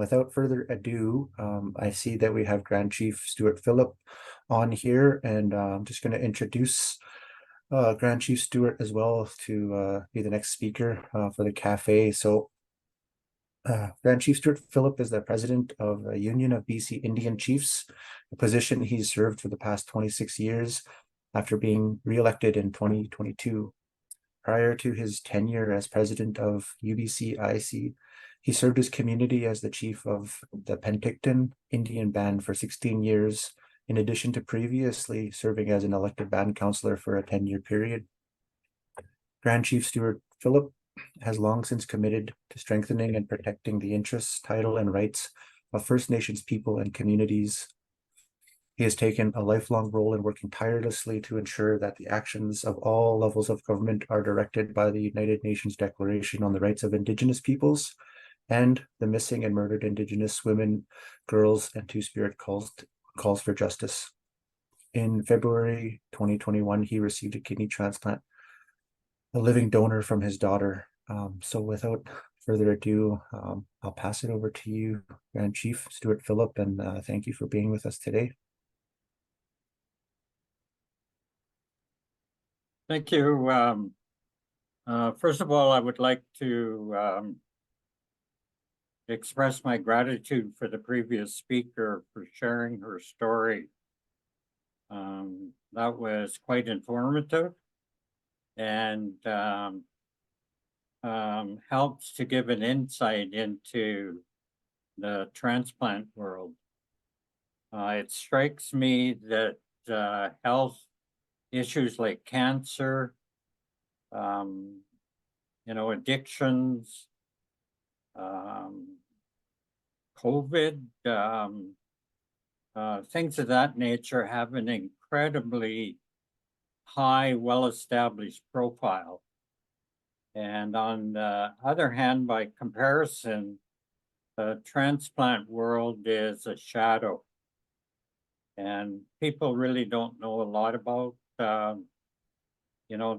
without further ado, I see that we have Grand Chief Stewart Phillip on here, and I'm just going to introduce Grand Chief Stewart as well to be the next speaker for the cafe. So Grand Chief Stewart Phillip is the president of the Union of BC Indian Chiefs, a position he's served for the past 26 years after being reelected in 2022. Prior to his tenure as president of UBCIC, he served his community as the chief of the Penticton Indian Band for 16 years, in addition to previously serving as an elected band councillor for a 10-year period. Grand Chief Stewart Phillip has long since committed to strengthening and protecting the interests, title, and rights of First Nations people and communities. He has taken a lifelong role in working tirelessly to ensure that the actions of all levels of government are directed by the United Nations Declaration on the Rights of Indigenous Peoples and the missing and murdered Indigenous women, girls, and Two-Spirit calls for justice. In February 2021, he received a kidney transplant, a living donor from his daughter. So without further ado, I'll pass it over to you, Grand Chief Stewart Phillip, and thank you for being with us today. Thank you. First of all, I would like to express my gratitude for the previous speaker for sharing her story. That was quite informative and helps to give an insight into the transplant world. It strikes me that health issues like cancer, addictions, COVID, things of that nature have an incredibly high, well-established profile. And on the other hand, by comparison, the transplant world is a shadow. And people really don't know a lot about,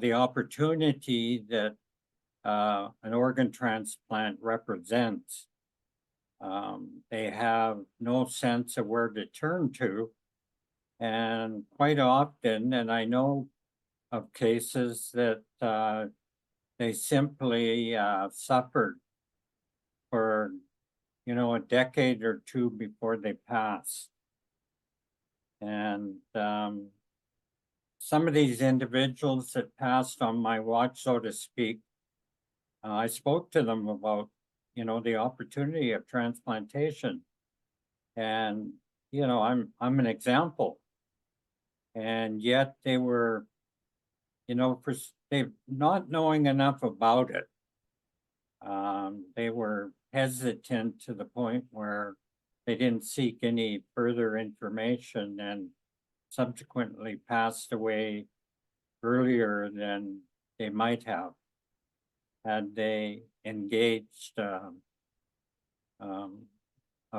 the opportunity that an organ transplant represents. They have no sense of where to turn to. And quite often, and I know of cases that they simply suffered for, a decade or two before they pass. And some of these individuals that passed on my watch, so to speak, I spoke to them about, the opportunity of transplantation. And, I'm an example. And yet they were, they not knowing enough about it. They were hesitant to the point where they didn't seek any further information and subsequently passed away earlier than they might have had they engaged a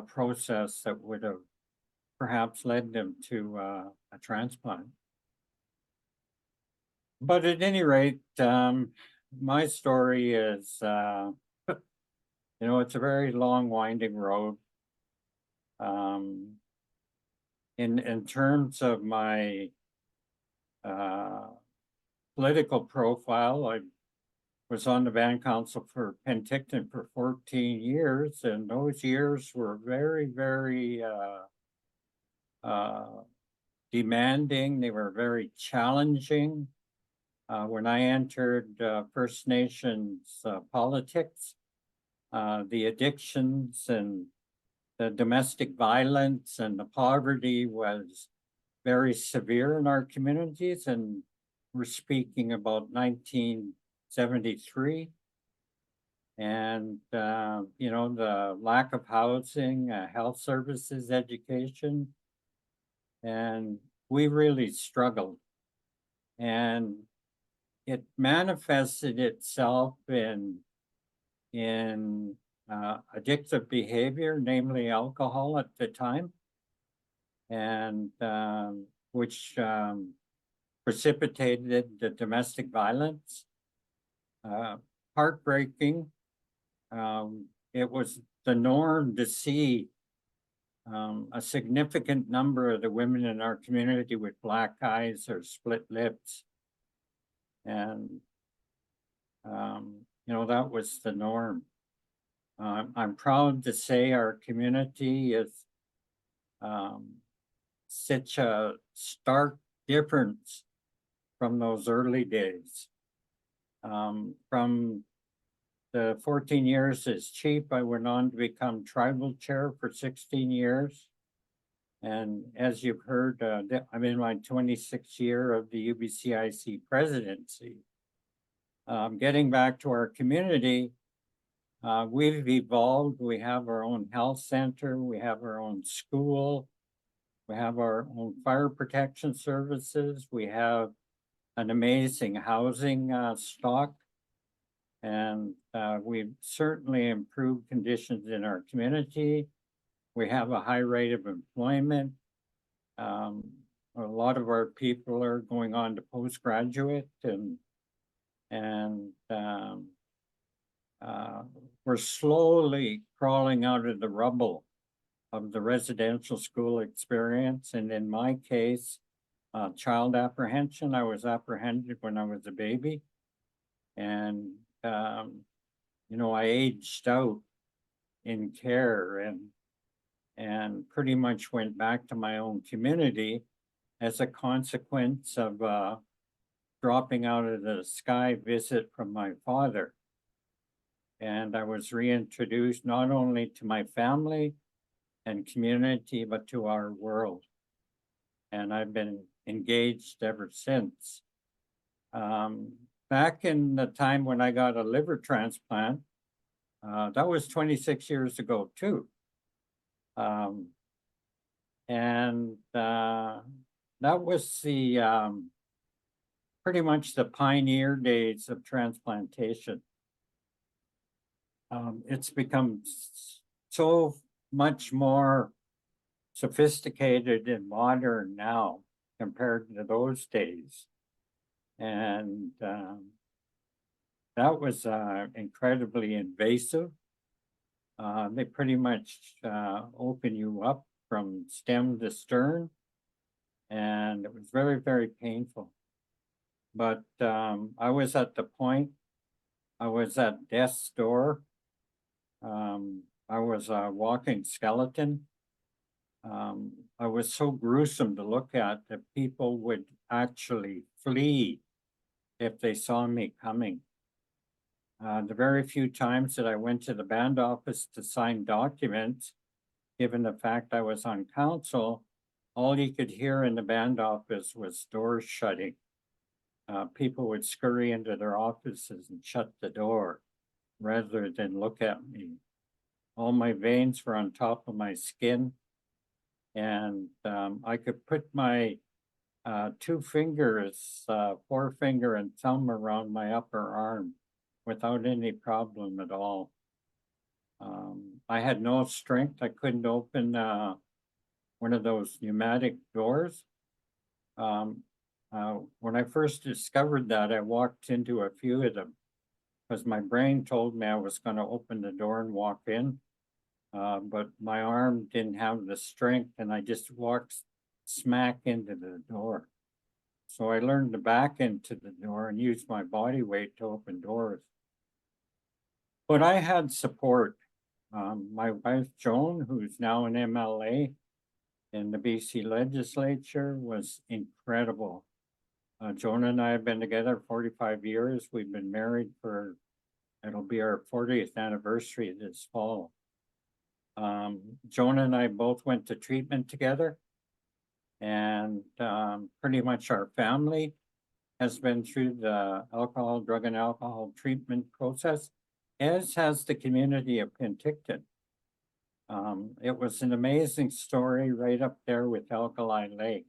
process that would have perhaps led them to a transplant. But at any rate, my story is, it's a very long, winding road. In terms of my political profile, I was on the Band Council for Penticton for 14 years, and those years were very, very demanding. They were very challenging. When I entered First Nations politics, the addictions and the domestic violence and the poverty was very severe in our communities, and we're speaking about 1973. And, the lack of housing, health services, education, and we really struggled. And it manifested itself in addictive behavior, namely alcohol at the time, and which precipitated the domestic violence. Heartbreaking. It was the norm to see a significant number of the women in our community with black eyes or split lips. And, you know, that was the norm. I'm proud to say our community is such a stark difference from those early days. From the 14 years as chief, I went on to become tribal chair for 16 years. And as you've heard, I'm in my 26th year of the UBCIC presidency. Getting back to our community, we've evolved. We have our own health center, we have our own school, we have our own fire protection services, we have an amazing housing stock, and we've certainly improved conditions in our community. We have a high rate of employment. A lot of our people are going on to postgraduate, and we're slowly crawling out of the rubble of the residential school experience. And in my case, child apprehension. I was apprehended when I was a baby, and you know, I aged out in care and pretty much went back to my own community as a consequence of dropping out of the sky visit from my father. And I was reintroduced not only to my family and community, but to our world. And I've been engaged ever since. Back in the time when I got a liver transplant, that was 26 years ago too. And that was the pretty much the pioneer days of transplantation. It's become so much more sophisticated and modern now compared to those days. And that was incredibly invasive. They pretty much open you up from stem to stern, and it was very, very painful. But I was at the point, I was at death's door. I was a walking skeleton. I was so gruesome to look at that people would actually flee if they saw me coming. The very few times that I went to the band office to sign documents, given the fact I was on council, all you could hear in the band office was doors shutting. People would scurry into their offices and shut the door rather than look at me. All my veins were on top of my skin, and I could put my two fingers, forefinger and thumb, around my upper arm without any problem at all. I had no strength. I couldn't open one of those pneumatic doors. When I first discovered that, I walked into a few of them because my brain told me I was going to open the door and walk in, but my arm didn't have the strength, and I just walked smack into the door. So I learned to back into the door and use my body weight to open doors. But I had support. My wife, Joan, who's now an MLA in the BC legislature, was incredible. Joan and I have been together 45 years. We've been married for, it'll be our 40th anniversary this fall. Joan and I both went to treatment together, and pretty much our family has been through the drug and alcohol treatment process, as has the community of Penticton. It was an amazing story right up there with Alkali Lake.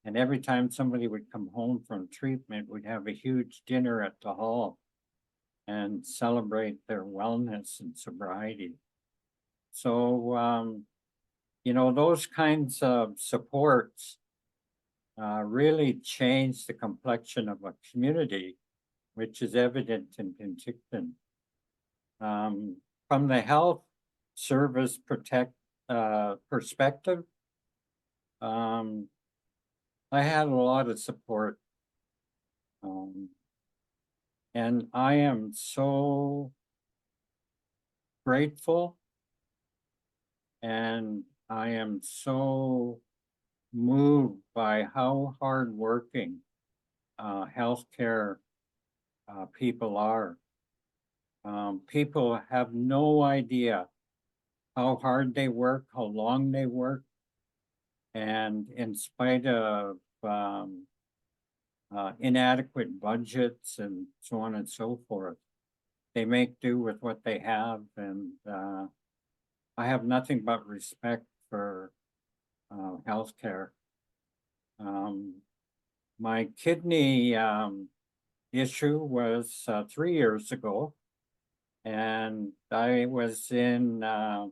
And every time somebody would come home from treatment, we'd have a huge dinner at the hall and celebrate their wellness and sobriety. So, you know, those kinds of supports really change the complexion of a community, which is evident in Penticton. From the health service perspective, I had a lot of support. And I am so grateful, and I am so moved by how hardworking healthcare people are. People have no idea how hard they work, how long they work, and in spite of inadequate budgets and so on and so forth, they make do with what they have, and I have nothing but respect for healthcare. My kidney issue was 3 years ago, and I was in the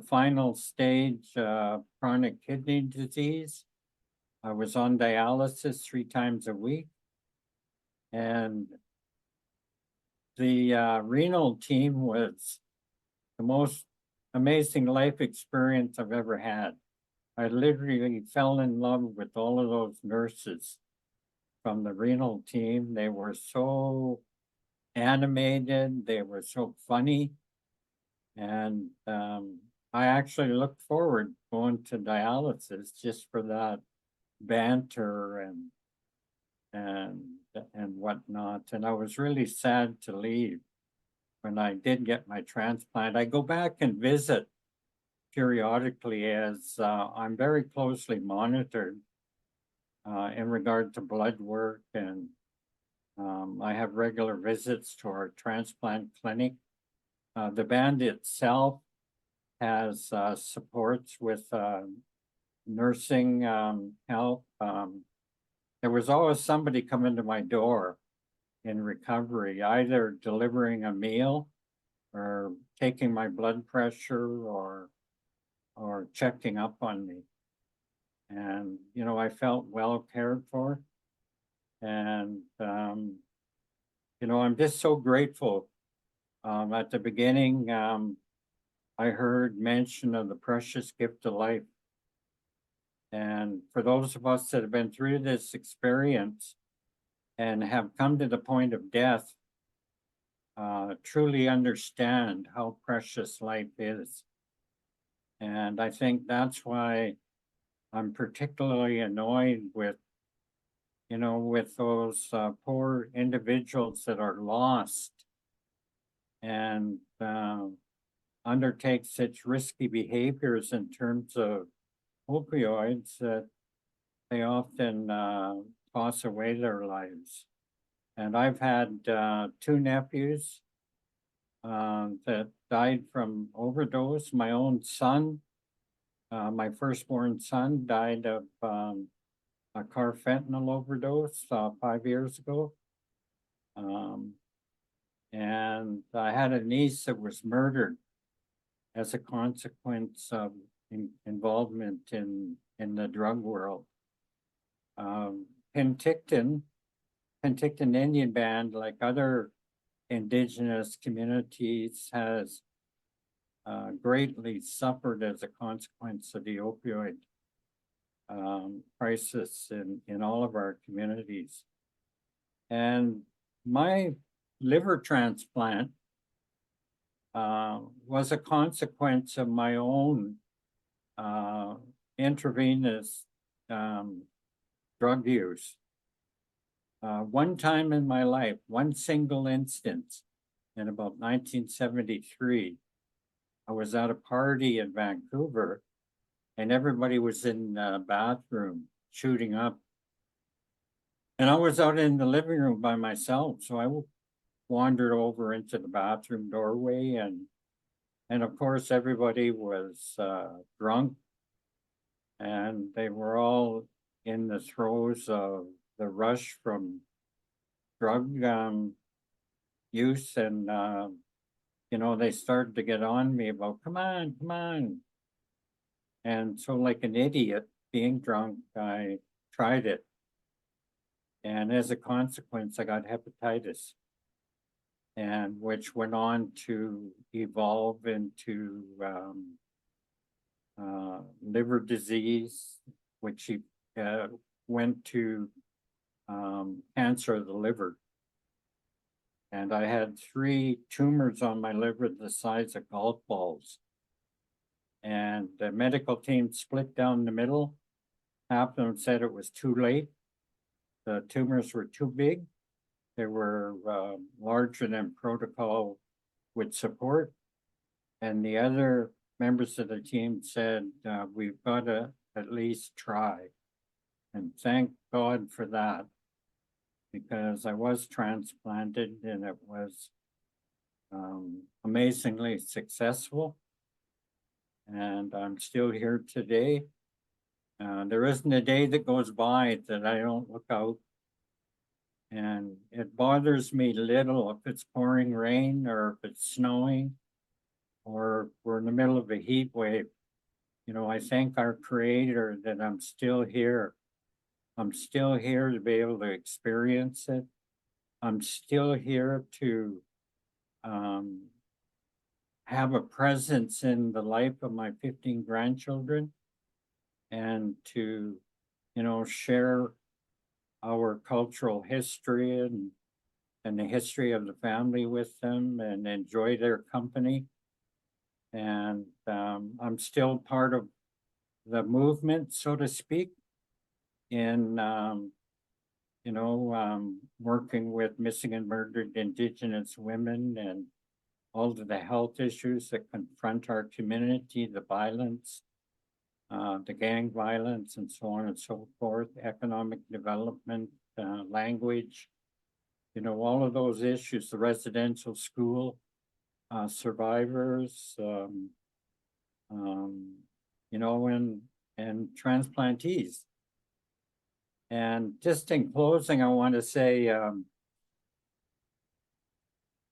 final stage of chronic kidney disease. I was on dialysis 3 times a week, and the renal team was the most amazing life experience I've ever had. I literally fell in love with all of those nurses from the renal team. They were so animated, they were so funny, and I actually looked forward going to dialysis just for that banter and whatnot. And I was really sad to leave when I did get my transplant. I go back and visit periodically as I'm very closely monitored in regard to blood work, and I have regular visits to our transplant clinic. The band itself has supports with nursing help. There was always somebody coming to my door in recovery, either delivering a meal or taking my blood pressure or checking up on me. And, you know, I felt well cared for. And, you know, I'm just so grateful. At the beginning, I heard mention of the precious gift of life. And for those of us that have been through this experience and have come to the point of death, truly understand how precious life is. And I think that's why I'm particularly annoyed with, you know, with those poor individuals that are lost and undertake such risky behaviors in terms of opioids that they often toss away their lives. And I've had 2 nephews that died from overdose. My own son, my firstborn son, died of a carfentanil overdose 5 years ago. And I had a niece that was murdered as a consequence of involvement in the drug world. Penticton Indian Band, like other Indigenous communities, has greatly suffered as a consequence of the opioid crisis in all of our communities. And my liver transplant was a consequence of my own intravenous drug use. One time in my life, one single instance, in about 1973, I was at a party in Vancouver, and everybody was in the bathroom shooting up. And I was out in the living room by myself, so I wandered over into the bathroom doorway, and of course everybody was drunk, and they were all in the throes of the rush from drug use, and you know, they started to get on me about, come on. And so, like an idiot being drunk, I tried it. And as a consequence, I got hepatitis. and which went on to evolve into liver disease, which went to cancer of the liver. And I had 3 tumors on my liver the size of golf balls. And the medical team split down the middle. Half of them said it was too late. The tumors were too big. They were larger than protocol would support. And the other members of the team said, we've got to at least try. And thank God for that, because I was transplanted and it was amazingly successful. And I'm still here today. There isn't a day that goes by that I don't look out. And it bothers me little if it's pouring rain or if it's snowing or we're in the middle of a heat wave. You know, I thank our Creator that I'm still here. I'm still here to be able to experience it. I'm still here to have a presence in the life of my 15 grandchildren and to, you know, share our cultural history and the history of the family with them and enjoy their company. And I'm still part of the movement, so to speak, in, you know, working with missing and murdered Indigenous women and all of the health issues that confront our community, the violence, the gang violence, and so on and so forth, economic development, language, you know, all of those issues, the residential school, survivors, you know, and transplantees. And just in closing, I want to say,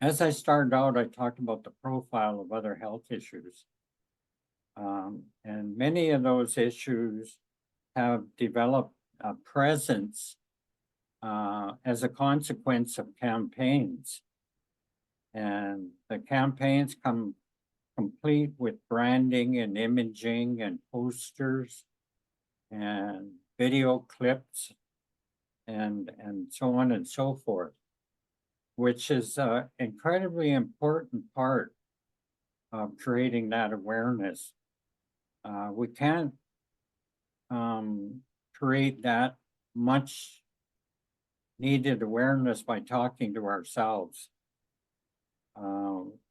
as I started out, I talked about the profile of other health issues. And many of those issues have developed a presence as a consequence of campaigns. And the campaigns come complete with branding and imaging and posters and video clips and so on and so forth, which is an incredibly important part of creating that awareness. We can't create that much needed awareness by talking to ourselves.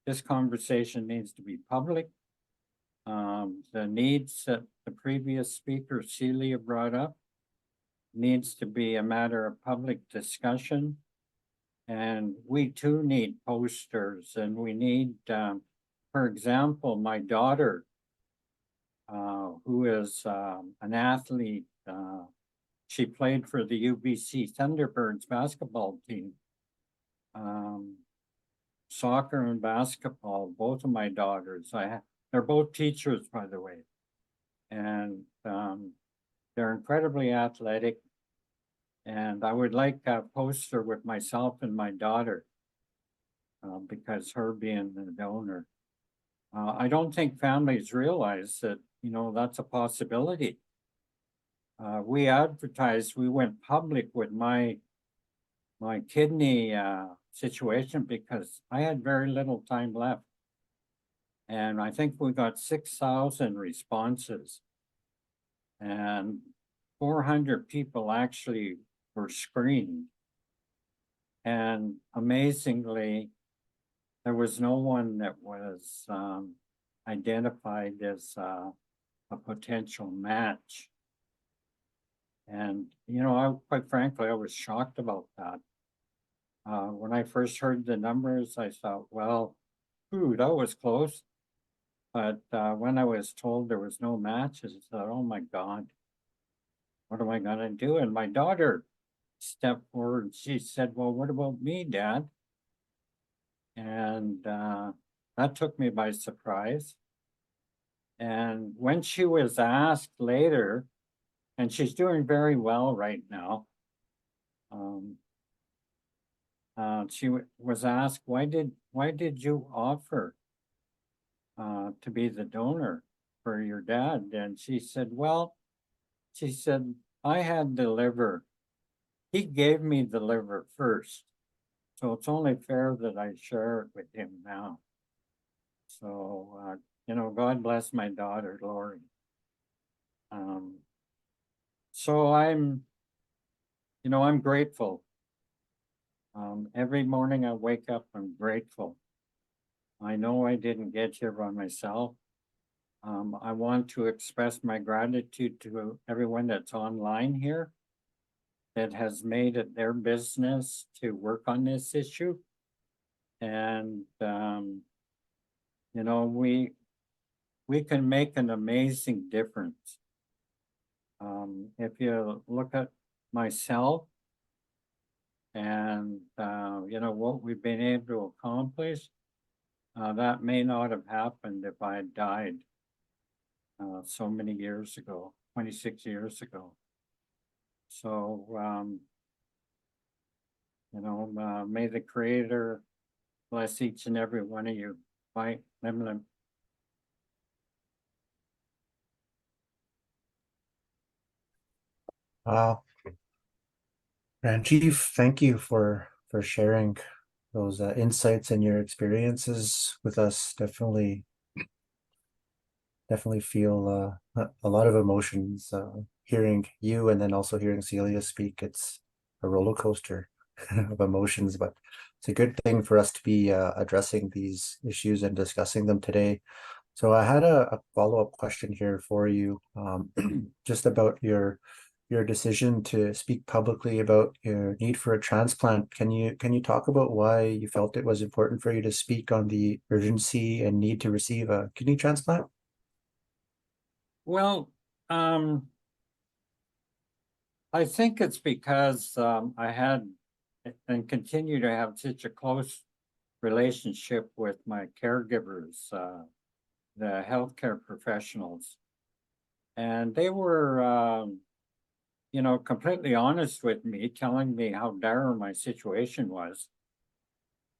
This conversation needs to be public. The needs that the previous speaker, Celia, brought up needs to be a matter of public discussion. And we too need posters, and we need, for example, my daughter, who is an athlete, she played for the UBC Thunderbirds basketball team. Soccer and basketball, both of my daughters. They're both teachers, by the way. And they're incredibly athletic. And I would like a poster with myself and my daughter, because her being the donor. I don't think families realize that, you know, that's a possibility. We advertised, we went public with my kidney situation because I had very little time left. And I think we got 6,000 responses. And 400 people actually were screened. And amazingly, there was no one that was identified as a potential match. And, you know, quite frankly, I was shocked about that. When I first heard the numbers, I thought, well, that was close. But when I was told there was no matches, I thought, oh my God, what am I gonna do? And my daughter stepped forward and she said, well, what about me, Dad? And that took me by surprise. And when she was asked later, and she's doing very well right now, she was asked, why did you offer to be the donor for your dad? And she said, well, she said, I had the liver. He gave me the liver first. So it's only fair that I share it with him now. So, God bless my daughter, Lori. So I'm grateful. Every morning I wake up, I'm grateful. I know I didn't get here by myself. I want to express my gratitude to everyone that's online here that has made it their business to work on this issue. And, we can make an amazing difference. If you look at myself and, what we've been able to accomplish, that may not have happened if I had died so many years ago, 26 years ago. So, may the Creator bless each and every one of you. Bye, Lim. Wow. Grand Chief, thank you for sharing those insights and your experiences with us. Definitely feel a lot of emotions hearing you and then also hearing Celia speak. It's a roller coaster of emotions, but it's a good thing for us to be addressing these issues and discussing them today. So I had a follow-up question here for you, just about your decision to speak publicly about your need for a transplant. Can you talk about why you felt it was important for you to speak on the urgency and need to receive a kidney transplant? Well, I think it's because I had and continue to have such a close relationship with my caregivers, the healthcare professionals. And they were, completely honest with me, telling me how dire my situation was.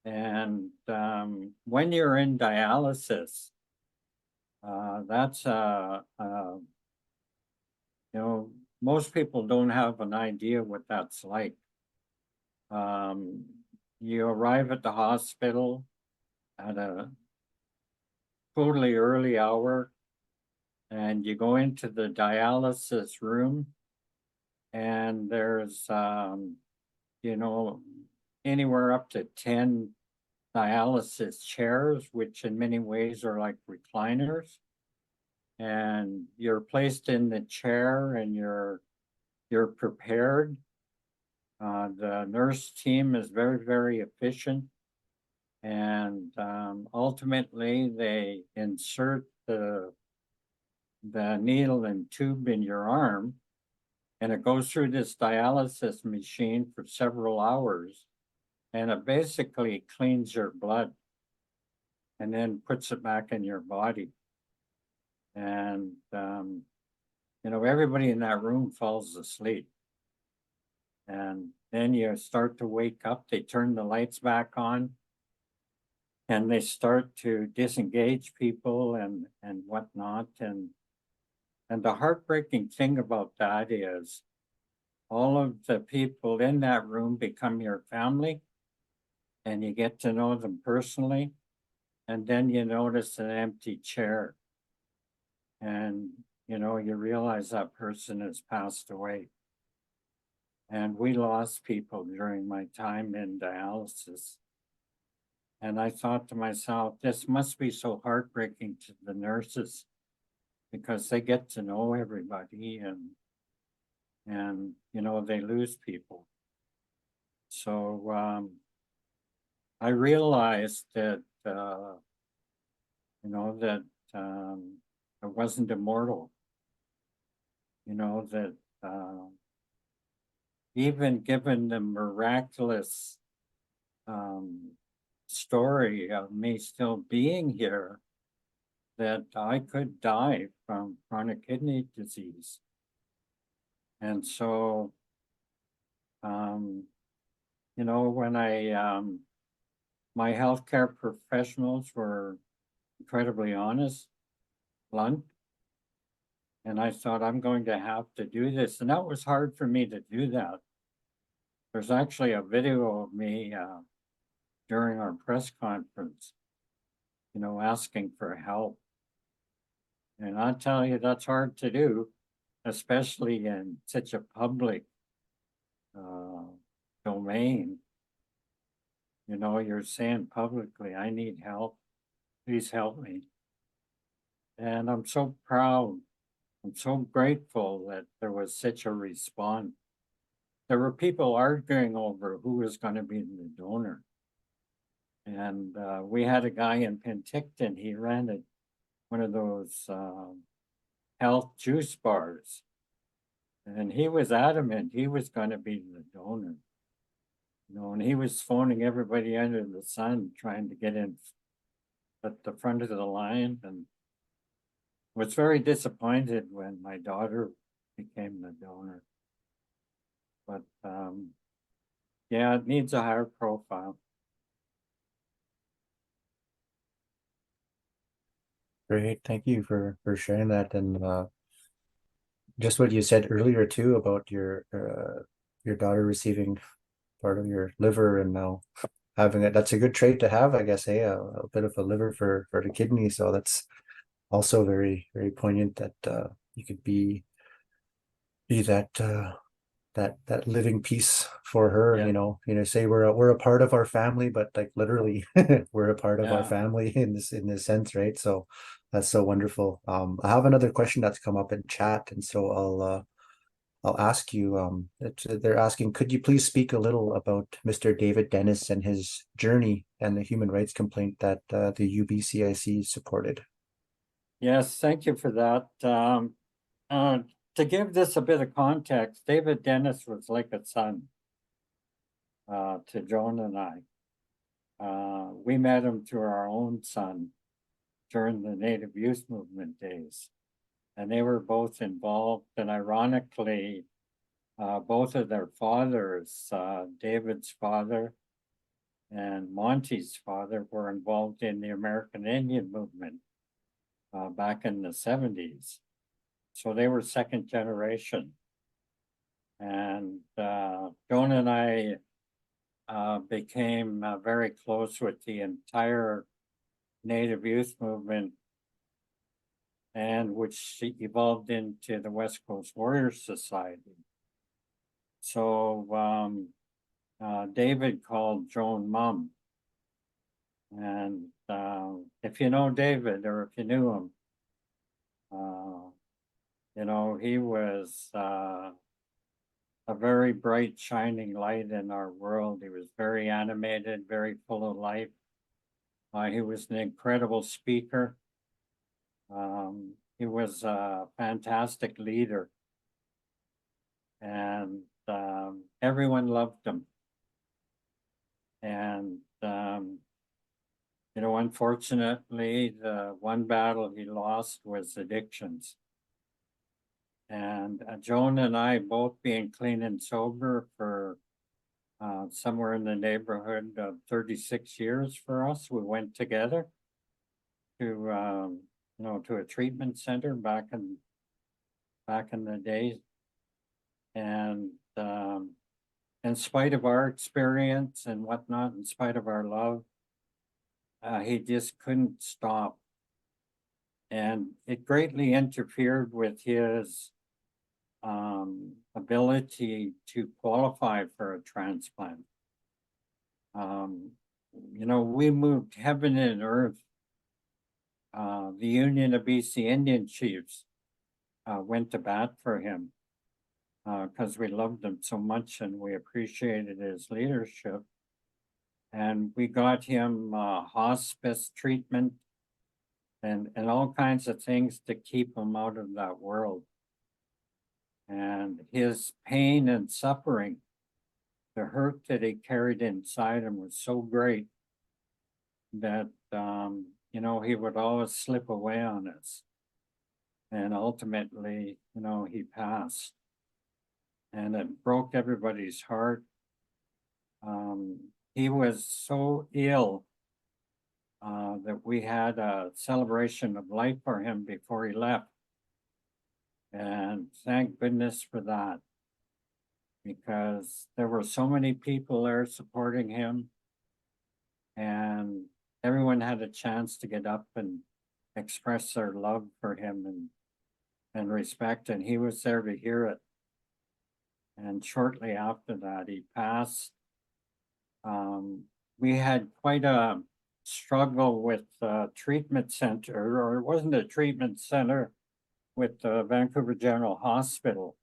And when you're in dialysis, that's most people don't have an idea what that's like. You arrive at the hospital at a totally early hour and you go into the dialysis room and there's, anywhere up to 10 dialysis chairs, which in many ways are like recliners. And you're placed in the chair and you're prepared. The nurse team is very, very efficient. And ultimately they insert the needle and tube in your arm, and it goes through this dialysis machine for several hours, and it basically cleans your blood and then puts it back in your body. And everybody in that room falls asleep. And then you start to wake up, they turn the lights back on, and they start to disengage people and whatnot. And the heartbreaking thing about that is all of the people in that room become your family, and you get to know them personally. And then you notice an empty chair, and you realize that person has passed away. And we lost people during my time in dialysis. And I thought to myself, this must be so heartbreaking to the nurses, because they get to know everybody and they lose people. So I realized that I wasn't immortal. That even given the miraculous story of me still being here, that I could die from chronic kidney disease. And so you know, when my healthcare professionals were incredibly honest, blunt, and I thought I'm going to have to do this. And that was hard for me to do that. There's actually a video of me during our press conference, you know, asking for help. And I tell you, that's hard to do, especially in such a public uh, domain. You know, you're saying publicly, I need help. Please help me. And I'm so proud. I'm so grateful that there was such a response. There were people arguing over who was going to be the donor. And we had a guy in Penticton, he rented one of those health juice bars. And he was adamant he was going to be the donor. You know, and he was phoning everybody under the sun trying to get in at the front of the line, and was very disappointed when my daughter became the donor. But yeah, it needs a higher profile. Great, thank you for sharing that, and just what you said earlier too about your daughter receiving part of your liver and now having it. That's a good trait to have, I guess. A bit of a liver for the kidney, so that's also very poignant that you could be that living piece for her. Yeah, Say we're a part of our family, but like literally we're a part of our yeah. family in this sense, right? So that's so wonderful. I have another question that's come up in chat, and so I'll ask you. They're asking, could you please speak a little about Mr. David Dennis and his journey and the human rights complaint that the UBCIC supported? Yes, thank you for that. Uh, to give this a bit of context, David Dennis was like a son to Joan and I. We met him through our own son during the Native Youth Movement days. And they were both involved. And ironically, both of their fathers, David's father and Monty's father, were involved in the American Indian movement back in the 70s. So they were second generation. And Joan and I became very close with the entire Native Youth Movement, and which evolved into the West Coast Warriors Society. So David called Joan Mom. And if you know David, or if you knew him, you know, he was a very bright, shining light in our world. He was very animated, very full of life. He was an incredible speaker. He was a fantastic leader, and everyone loved him. And you know, unfortunately, the one battle he lost was addictions. And Joan and I, both being clean and sober for somewhere in the neighborhood of 36 years for us, we went together to you know, to a treatment center back in the days. And in spite of our experience and whatnot, in spite of our love, he just couldn't stop. And it greatly interfered with his ability to qualify for a transplant. You know, we moved heaven and earth. The Union of BC Indian Chiefs went to bat for him because we loved him so much and we appreciated his leadership. And we got him hospice treatment and all kinds of things to keep him out of that world. And his pain and suffering, the hurt that he carried inside him was so great that, you know, he would always slip away on us. And ultimately, you know, he passed. And it broke everybody's heart. he was so ill that we had a celebration of life for him before he left. And thank goodness for that, because there were so many people there supporting him, and everyone had a chance to get up and express their love for him and respect, and he was there to hear it. And shortly after that, he passed. We had quite a struggle with the treatment center, or it wasn't a treatment center, with the Vancouver General Hospital,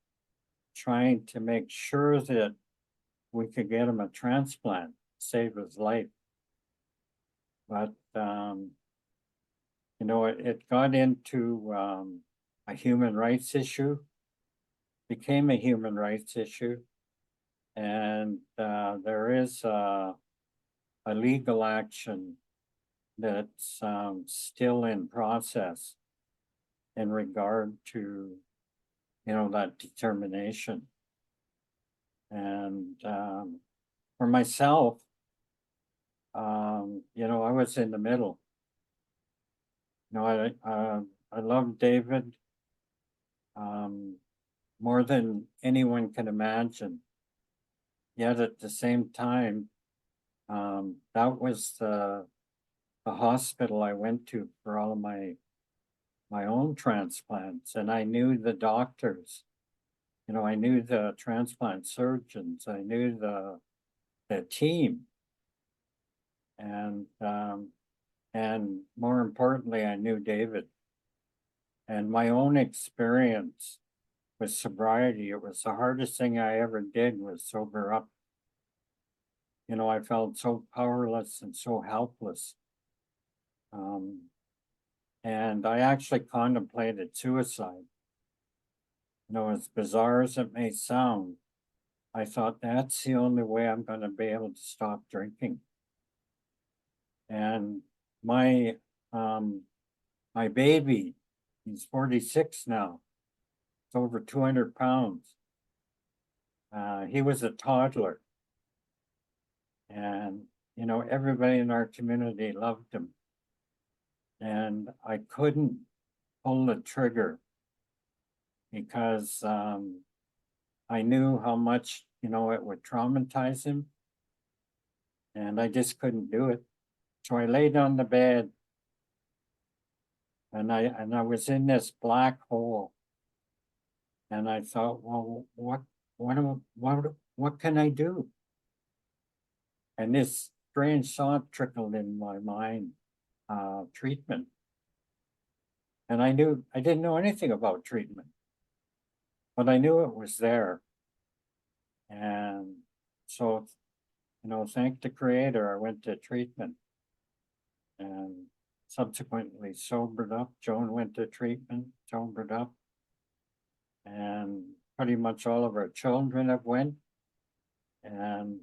trying to make sure that we could get him a transplant, save his life. But, you know, it got into a human rights issue, became a human rights issue, and there is a legal action that's still in process in regard to, you know, that determination. And for myself, you know, I was in the middle. You know, I love David more than anyone can imagine. Yet at the same time, that was the hospital I went to for all of my own transplants, and I knew the doctors. You know, I knew the transplant surgeons. I knew the team, and more importantly, I knew David. And my own experience with sobriety, it was the hardest thing I ever did was sober up. You know, I felt so powerless and so helpless. And I actually contemplated suicide. You know, as bizarre as it may sound, I thought that's the only way I'm going to be able to stop drinking. And my baby, he's 46 now. It's over 200 pounds. He was a toddler. And, you know, everybody in our community loved him. And I couldn't pull the trigger because I knew how much, you know, it would traumatize him. And I just couldn't do it. So I laid on the bed and I was in this black hole. And I thought, well, what can I do? And this strange thought trickled in my mind, treatment. And I didn't know anything about treatment, but I knew it was there. And so, you know, thank the Creator, I went to treatment and subsequently sobered up. Joan went to treatment, sobered up. And pretty much all of our children have went. And,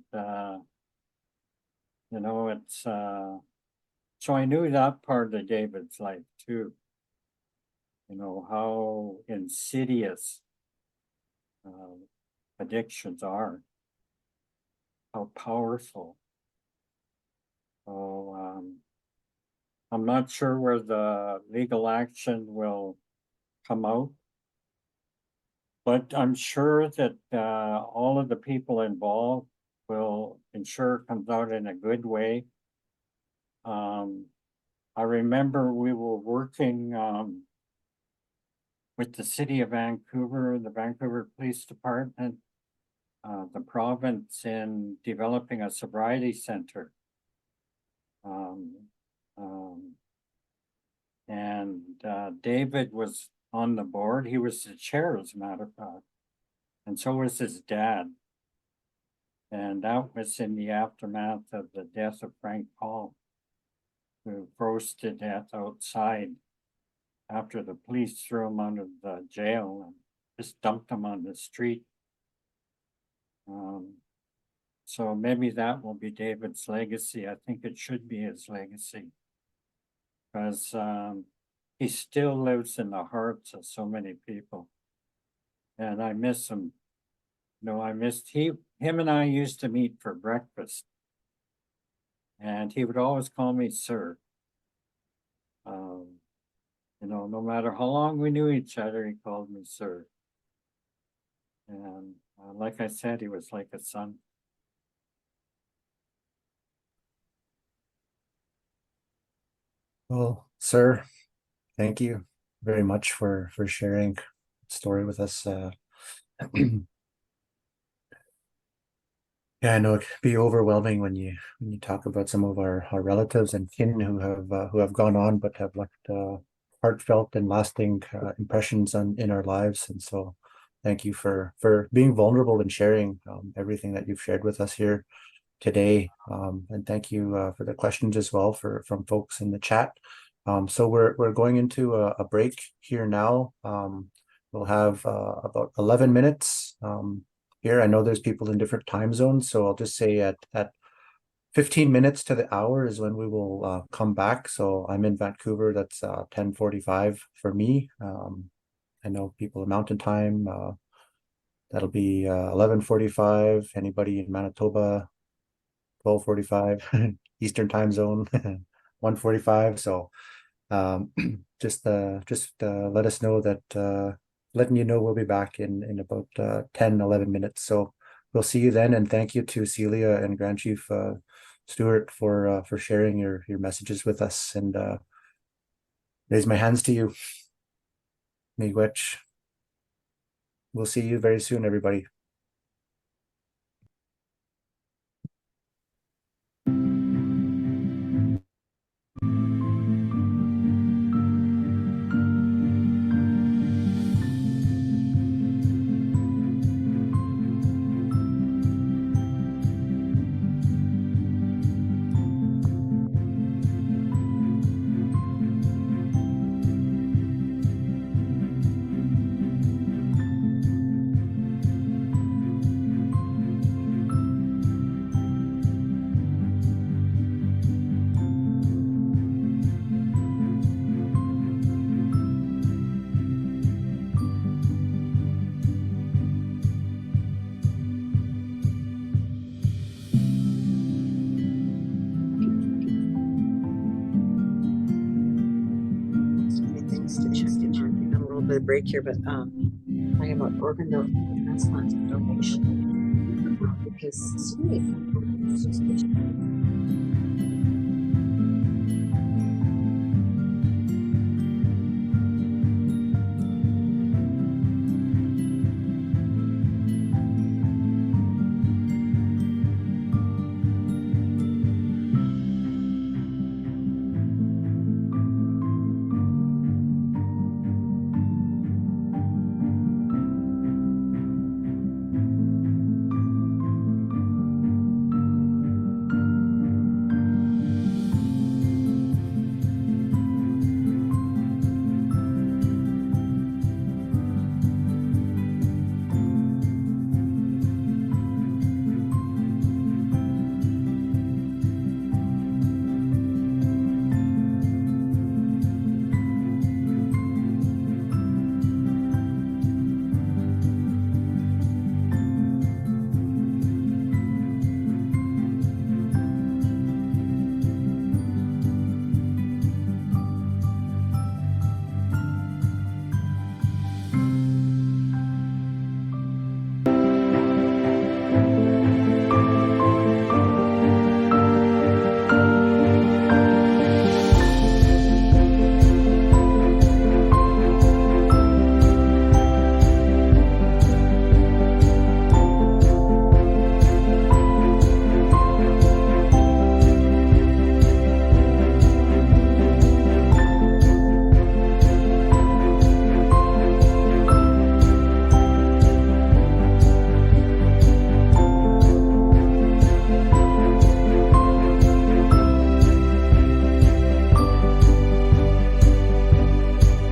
you know, it's, so I knew that part of David's life too. You know, how insidious addictions are, how powerful. So I'm not sure where the legal action will come out, but I'm sure that all of the people involved will ensure it comes out in a good way. I remember we were working with the city of Vancouver, the Vancouver Police Department, the province in developing a sobriety center. And David was on the board. He was the chair, as a matter of fact. And so was his dad. And that was in the aftermath of the death of Frank Paul, who froze to death outside after the police threw him out of the jail and just dumped him on the street. So maybe that will be David's legacy. I think it should be his legacy, because he still lives in the hearts of so many people. And I miss him. You know, him and I used to meet for breakfast And he would always call me sir. You know, no matter how long we knew each other, he called me sir. And like I said, he was like a son. Well, sir, thank you very much for sharing the story with us. Yeah, I know it can be overwhelming when you talk about some of our relatives and kin who have gone on but have left heartfelt and lasting impressions on in our lives. And so, thank you for being vulnerable and sharing everything that you've shared with us here today. And thank you for the questions as well from folks in the chat. So we're going into a break here now. We'll have about 11 minutes. Here, I know there's people in different time zones, so I'll just say at 15 minutes to the hour is when we will come back. So I'm in Vancouver. That's 10:45 for me. I know people in Mountain Time. That'll be 11:45. Anybody in Manitoba, 12:45 Eastern Time Zone, 1:45. So just let us know that letting you know we'll be back in about 10-11 minutes. So we'll see you then, and thank you to Celia and Grand Chief Stewart for sharing your messages with us. And raise my hands to you. Miigwech. We'll see you very soon, everybody. Things to check in on. We got a little bit of break here, but talking about organ transplant donation because